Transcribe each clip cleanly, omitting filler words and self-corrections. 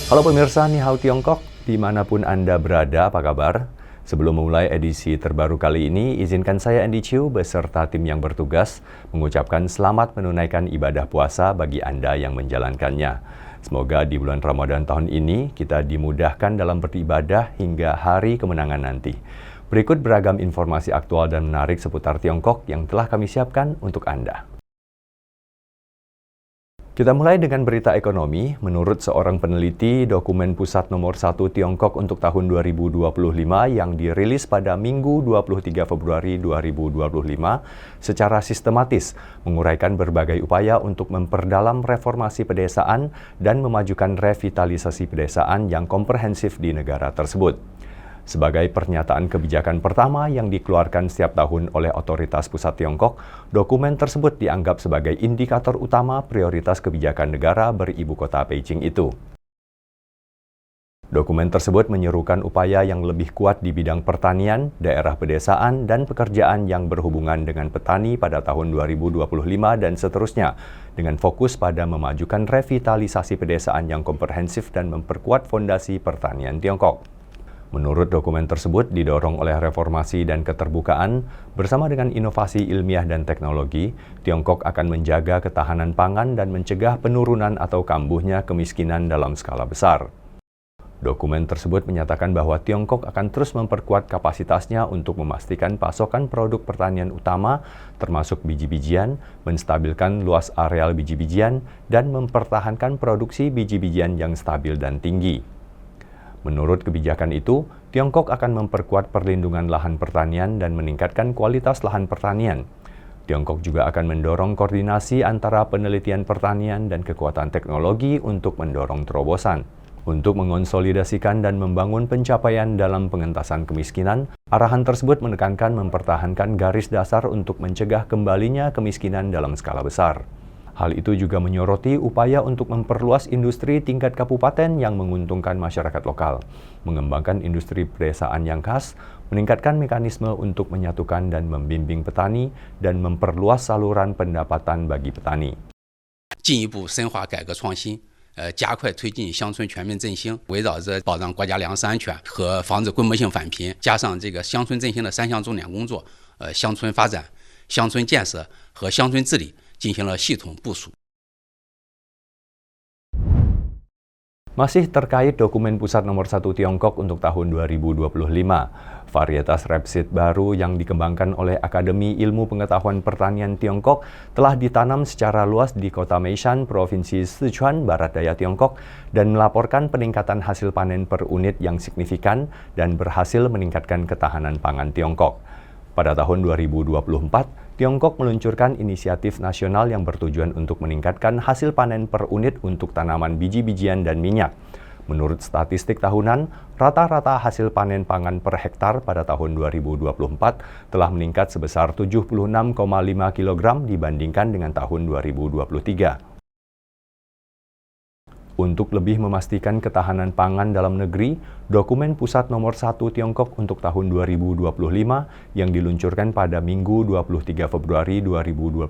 Halo pemirsa Ni Hao Tiongkok, dimanapun Anda berada, apa kabar? Sebelum memulai edisi terbaru kali ini, izinkan saya Andy Chiu beserta tim yang bertugas mengucapkan selamat menunaikan ibadah puasa bagi Anda yang menjalankannya. Semoga di bulan Ramadan tahun ini kita dimudahkan dalam beribadah hingga hari kemenangan nanti. Berikut beragam informasi aktual dan menarik seputar Tiongkok yang telah kami siapkan untuk Anda. Kita mulai dengan berita ekonomi. Menurut seorang peneliti, dokumen pusat nomor 1 Tiongkok untuk tahun 2025 yang dirilis pada Minggu 23 Februari 2025 secara sistematis menguraikan berbagai upaya untuk memperdalam reformasi pedesaan dan memajukan revitalisasi pedesaan yang komprehensif di negara tersebut. Sebagai pernyataan kebijakan pertama yang dikeluarkan setiap tahun oleh otoritas pusat Tiongkok, dokumen tersebut dianggap sebagai indikator utama prioritas kebijakan negara beribu kota Beijing itu. Dokumen tersebut menyerukan upaya yang lebih kuat di bidang pertanian, daerah pedesaan, dan pekerjaan yang berhubungan dengan petani pada tahun 2025 dan seterusnya, dengan fokus pada memajukan revitalisasi pedesaan yang komprehensif dan memperkuat fondasi pertanian Tiongkok. Menurut dokumen tersebut didorong oleh reformasi dan keterbukaan, bersama dengan inovasi ilmiah dan teknologi, Tiongkok akan menjaga ketahanan pangan dan mencegah penurunan atau kambuhnya kemiskinan dalam skala besar. Dokumen tersebut menyatakan bahwa Tiongkok akan terus memperkuat kapasitasnya untuk memastikan pasokan produk pertanian utama, termasuk biji-bijian, menstabilkan luas areal biji-bijian, dan mempertahankan produksi biji-bijian yang stabil dan tinggi. Menurut kebijakan itu, Tiongkok akan memperkuat perlindungan lahan pertanian dan meningkatkan kualitas lahan pertanian. Tiongkok juga akan mendorong koordinasi antara penelitian pertanian dan kekuatan teknologi untuk mendorong terobosan. Untuk mengonsolidasikan dan membangun pencapaian dalam pengentasan kemiskinan, arahan tersebut menekankan mempertahankan garis dasar untuk mencegah kembalinya kemiskinan dalam skala besar. Hal itu juga menyoroti upaya untuk memperluas industri tingkat kabupaten yang menguntungkan masyarakat lokal, mengembangkan industri pedesaan yang khas, meningkatkan mekanisme untuk menyatukan dan membimbing petani, dan memperluas saluran pendapatan bagi petani. 进一步深化改革创新，加快推进乡村全面振兴，围绕着保障国家粮食安全和防止规模性返贫，加上这个乡村振兴的3项重点工作，乡村发展、乡村建设和乡村治理。 进行了系统部署。 Masih terkait dokumen pusat nomor 1 Tiongkok untuk tahun 2025, varietas rapeseed baru yang dikembangkan oleh Akademi Ilmu Pengetahuan Pertanian Tiongkok telah ditanam secara luas di kota Meishan, Provinsi Sichuan, Barat Daya Tiongkok, dan melaporkan peningkatan hasil panen per unit yang signifikan dan berhasil meningkatkan ketahanan pangan Tiongkok. Pada tahun 2024, Tiongkok meluncurkan inisiatif nasional yang bertujuan untuk meningkatkan hasil panen per unit untuk tanaman biji-bijian dan minyak. Menurut statistik tahunan, rata-rata hasil panen pangan per hektar pada tahun 2024 telah meningkat sebesar 76,5 kg dibandingkan dengan tahun 2023. Untuk lebih memastikan ketahanan pangan dalam negeri, dokumen pusat nomor 1 Tiongkok untuk tahun 2025 yang diluncurkan pada Minggu 23 Februari 2025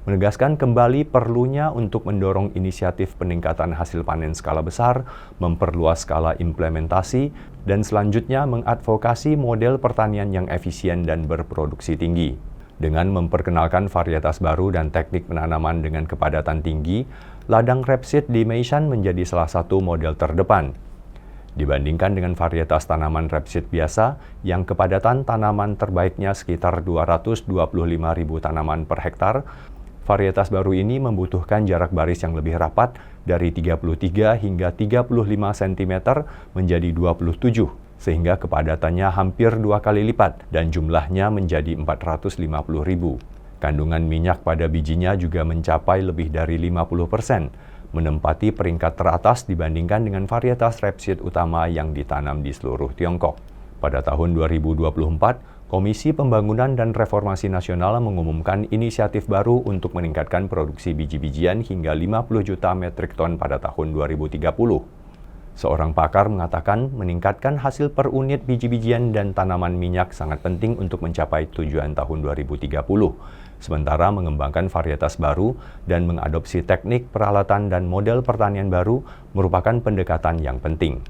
menegaskan kembali perlunya untuk mendorong inisiatif peningkatan hasil panen skala besar, memperluas skala implementasi, dan selanjutnya mengadvokasi model pertanian yang efisien dan berproduksi tinggi. Dengan memperkenalkan varietas baru dan teknik penanaman dengan kepadatan tinggi, ladang rapeseed di Meishan menjadi salah satu model terdepan. Dibandingkan dengan varietas tanaman rapeseed biasa, yang kepadatan tanaman terbaiknya sekitar 225.000 tanaman per hektar, varietas baru ini membutuhkan jarak baris yang lebih rapat dari 33 hingga 35 cm menjadi 27 sehingga kepadatannya hampir 2 kali lipat dan jumlahnya menjadi 450.000. Kandungan minyak pada bijinya juga mencapai lebih dari 50%, menempati peringkat teratas dibandingkan dengan varietas rapeseed utama yang ditanam di seluruh Tiongkok. Pada tahun 2024, Komisi Pembangunan dan Reformasi Nasional mengumumkan inisiatif baru untuk meningkatkan produksi biji-bijian hingga 50 juta metrik ton pada tahun 2030. Seorang pakar mengatakan meningkatkan hasil per unit biji-bijian dan tanaman minyak sangat penting untuk mencapai tujuan tahun 2030. Sementara mengembangkan varietas baru dan mengadopsi teknik, peralatan, dan model pertanian baru merupakan pendekatan yang penting.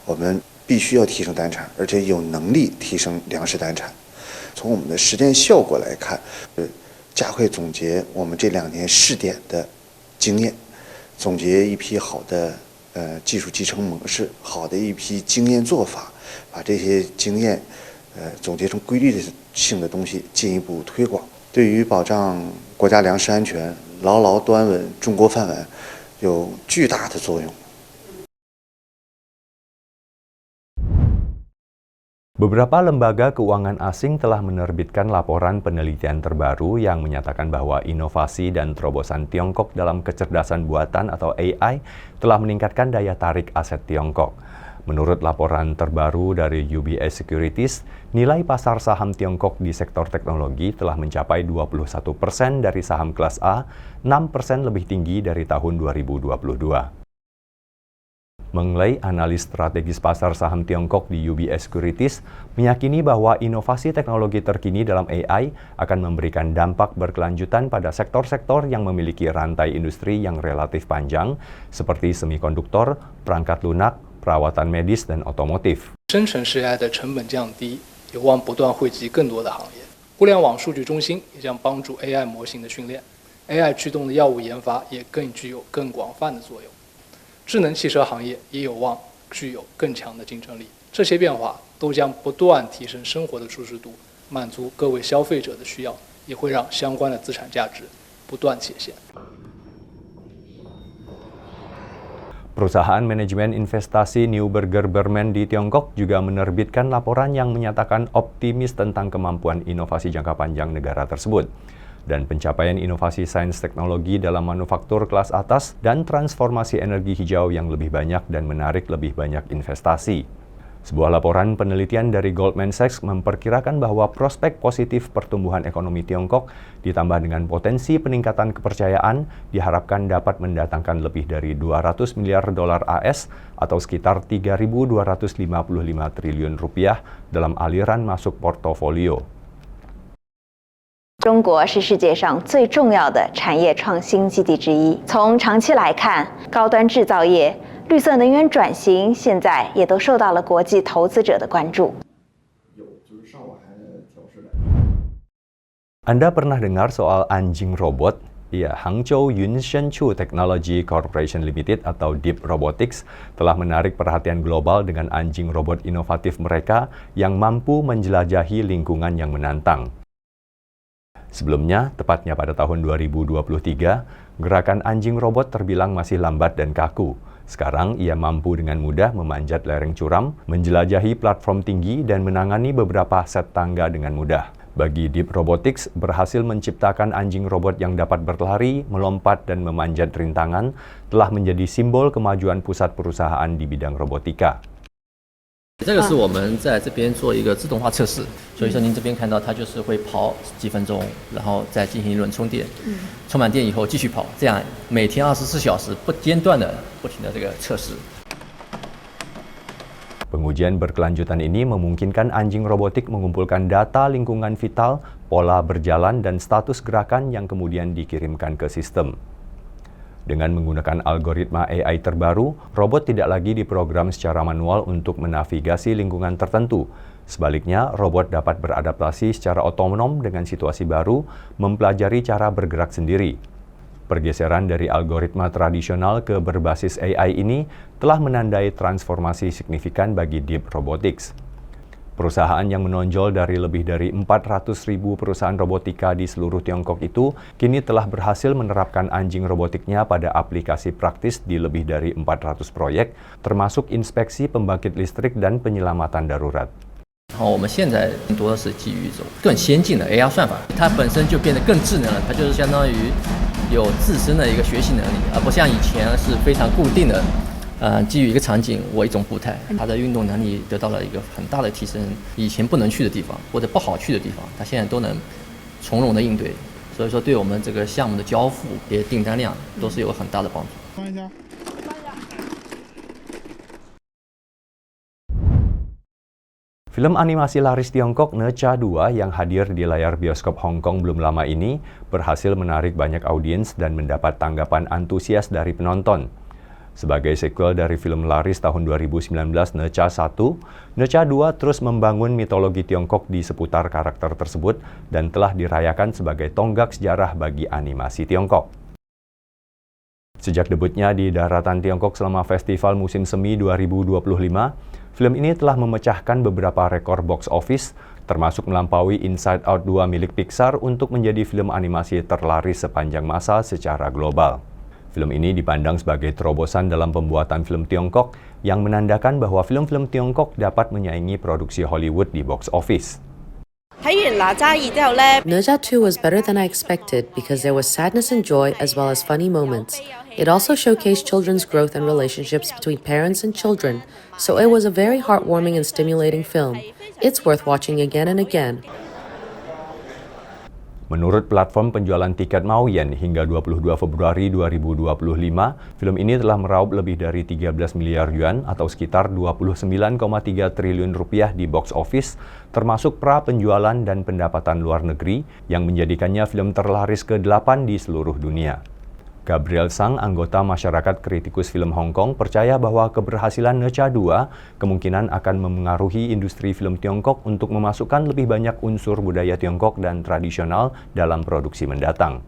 我们必须要提升单产，而且有能力提升粮食单产。从我们的实践效果来看，加快总结我们这2年试点的经验，总结一批好的技术集成模式，好的一批经验做法，把这些经验总结成规律性的东西进一步推广，对于保障国家粮食安全、牢牢端稳中国饭碗有巨大的作用。 Beberapa lembaga keuangan asing telah menerbitkan laporan penelitian terbaru yang menyatakan bahwa inovasi dan terobosan Tiongkok dalam kecerdasan buatan atau AI telah meningkatkan daya tarik aset Tiongkok. Menurut laporan terbaru dari UBS Securities, nilai pasar saham Tiongkok di sektor teknologi telah mencapai 21% dari saham kelas A, 6% lebih tinggi dari tahun 2022. Meng Lei, analis strategis pasar saham Tiongkok di UBS Securities, meyakini bahwa inovasi teknologi terkini dalam AI akan memberikan dampak berkelanjutan pada sektor-sektor yang memiliki rantai industri yang relatif panjang, seperti semikonduktor, perangkat lunak, perawatan medis, dan otomotif. 生成式 AI 的成本降低，有望不断惠及更多的行业。互联网数据中心也将帮助 AI 模型的训练 ，AI 驱动的药物研发也更具有更广泛的作用。 智能汽车行业也有望具有更强的竞争力。这些变化都将不断提升生活的舒适度，满足各位消费者的需要，也会让相关的资产价值不断显现。 Perusahaan manajemen investasi Neuberger Berman di Tiongkok juga menerbitkan laporan yang menyatakan optimis tentang kemampuan inovasi jangka panjang negara tersebut dan pencapaian inovasi sains teknologi dalam manufaktur kelas atas dan transformasi energi hijau yang lebih banyak dan menarik lebih banyak investasi. Sebuah laporan penelitian dari Goldman Sachs memperkirakan bahwa prospek positif pertumbuhan ekonomi Tiongkok ditambah dengan potensi peningkatan kepercayaan diharapkan dapat mendatangkan lebih dari 200 miliar dolar AS atau sekitar 3.255 triliun rupiah dalam aliran masuk portofolio. 中国是世界上最重要的产业创新基地之一。从长期来看，高端制造业、绿色能源转型现在也都受到了国际投资者的关注。Anda pernah dengar soal anjing robot? Ya, Hangzhou Yunshen Chu Technology Corporation Limited atau Deep Robotics telah menarik perhatian global dengan anjing robot inovatif mereka yang mampu menjelajahi lingkungan yang menantang. Sebelumnya, tepatnya pada tahun 2023, gerakan anjing robot terbilang masih lambat dan kaku. Sekarang, ia mampu dengan mudah memanjat lereng curam, menjelajahi platform tinggi, dan menangani beberapa set tangga dengan mudah. Bagi Deep Robotics, berhasil menciptakan anjing robot yang dapat berlari, melompat, dan memanjat rintangan telah menjadi simbol kemajuan pusat perusahaan di bidang robotika. 这个是我们在这边做一个自动化测试，所以说您这边看到它就是会跑几分钟，然后再进行一轮充电，充满电以后继续跑，这样每天24小时不间断的不停的这个测试。 Pengujian berkelanjutan ini memungkinkan anjing robotik mengumpulkan data lingkungan vital, pola berjalan, dan status gerakan yang kemudian dikirimkan ke sistem. Dengan menggunakan algoritma AI terbaru, robot tidak lagi diprogram secara manual untuk menavigasi lingkungan tertentu. Sebaliknya, robot dapat beradaptasi secara otonom dengan situasi baru, mempelajari cara bergerak sendiri. Pergeseran dari algoritma tradisional ke berbasis AI ini telah menandai transformasi signifikan bagi Deep Robotics. Perusahaan yang menonjol dari lebih dari 400.000 perusahaan robotika di seluruh Tiongkok itu kini telah berhasil menerapkan anjing robotiknya pada aplikasi praktis di lebih dari 400 proyek, termasuk inspeksi pembangkit listrik dan penyelamatan darurat. 我们现在更多的是基于一种更先进的 AI 算法，它本身就变得更智能了，它就是相当于有自身的一个学习能力，而不像以前是非常固定的。 基于一个场景，我一种步态，它的运动能力得到了一个很大的提升。以前不能去的地方或者不好去的地方，它现在都能从容的应对。所以说，对我们这个项目的交付、订单量都是有很大的帮助。Film animasi laris Tiongkok Ne Zha 2 yang hadir di layar bioskop Hong Kong belum lama ini berhasil menarik banyak audiens dan mendapat tanggapan antusias dari penonton. Sebagai sequel dari film laris tahun 2019 Ne Zha 1, Ne Zha 2 terus membangun mitologi Tiongkok di seputar karakter tersebut dan telah dirayakan sebagai tonggak sejarah bagi animasi Tiongkok. Sejak debutnya di daratan Tiongkok selama Festival Musim Semi 2025, film ini telah memecahkan beberapa rekor box office, termasuk melampaui Inside Out 2 milik Pixar untuk menjadi film animasi terlaris sepanjang masa secara global. Film ini dipandang sebagai terobosan dalam pembuatan film Tiongkok yang menandakan bahwa film-film Tiongkok dapat menyaingi produksi Hollywood di box office. Ne Zha 2 was better than I expected because there was sadness and joy as well as funny moments. It also showcased children's growth and relationships between parents and children, so it was a very heartwarming and stimulating film. It's worth watching again and again. Menurut platform penjualan tiket Maoyan, hingga 22 Februari 2025, film ini telah meraup lebih dari 13 miliar yuan atau sekitar 29,3 triliun rupiah di box office, termasuk pra-penjualan dan pendapatan luar negeri yang menjadikannya film terlaris ke-8 di seluruh dunia. Gabriel Sang, anggota masyarakat kritikus film Hong Kong, percaya bahwa keberhasilan Ne Zha 2 kemungkinan akan memengaruhi industri film Tiongkok untuk memasukkan lebih banyak unsur budaya Tiongkok dan tradisional dalam produksi mendatang.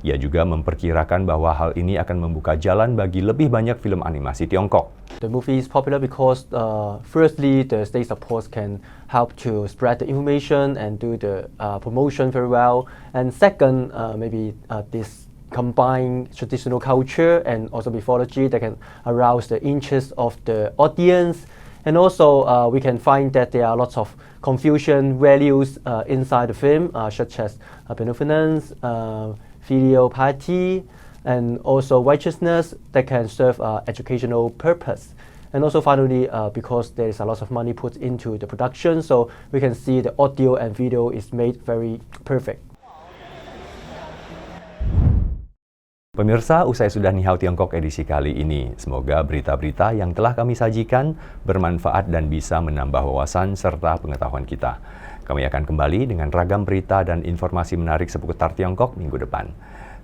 Ia juga memperkirakan bahwa hal ini akan membuka jalan bagi lebih banyak film animasi Tiongkok. The movie is popular because firstly, the state support can help to spread the information and do the promotion very well. And second, maybe this combine traditional culture and also mythology that can arouse the interest of the audience. And also we can find that there are lots of Confucian values inside the film, such as benevolence, filial piety, and also righteousness that can serve educational purpose. And also finally, because there is a lot of money put into the production, so we can see the audio and video is made very perfect. Pemirsa, usai sudah Ni Hao Tiongkok edisi kali ini. Semoga berita-berita yang telah kami sajikan bermanfaat dan bisa menambah wawasan serta pengetahuan kita. Kami akan kembali dengan ragam berita dan informasi menarik seputar Tiongkok minggu depan.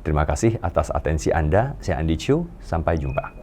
Terima kasih atas atensi Anda. Saya Andi Chiu, sampai jumpa.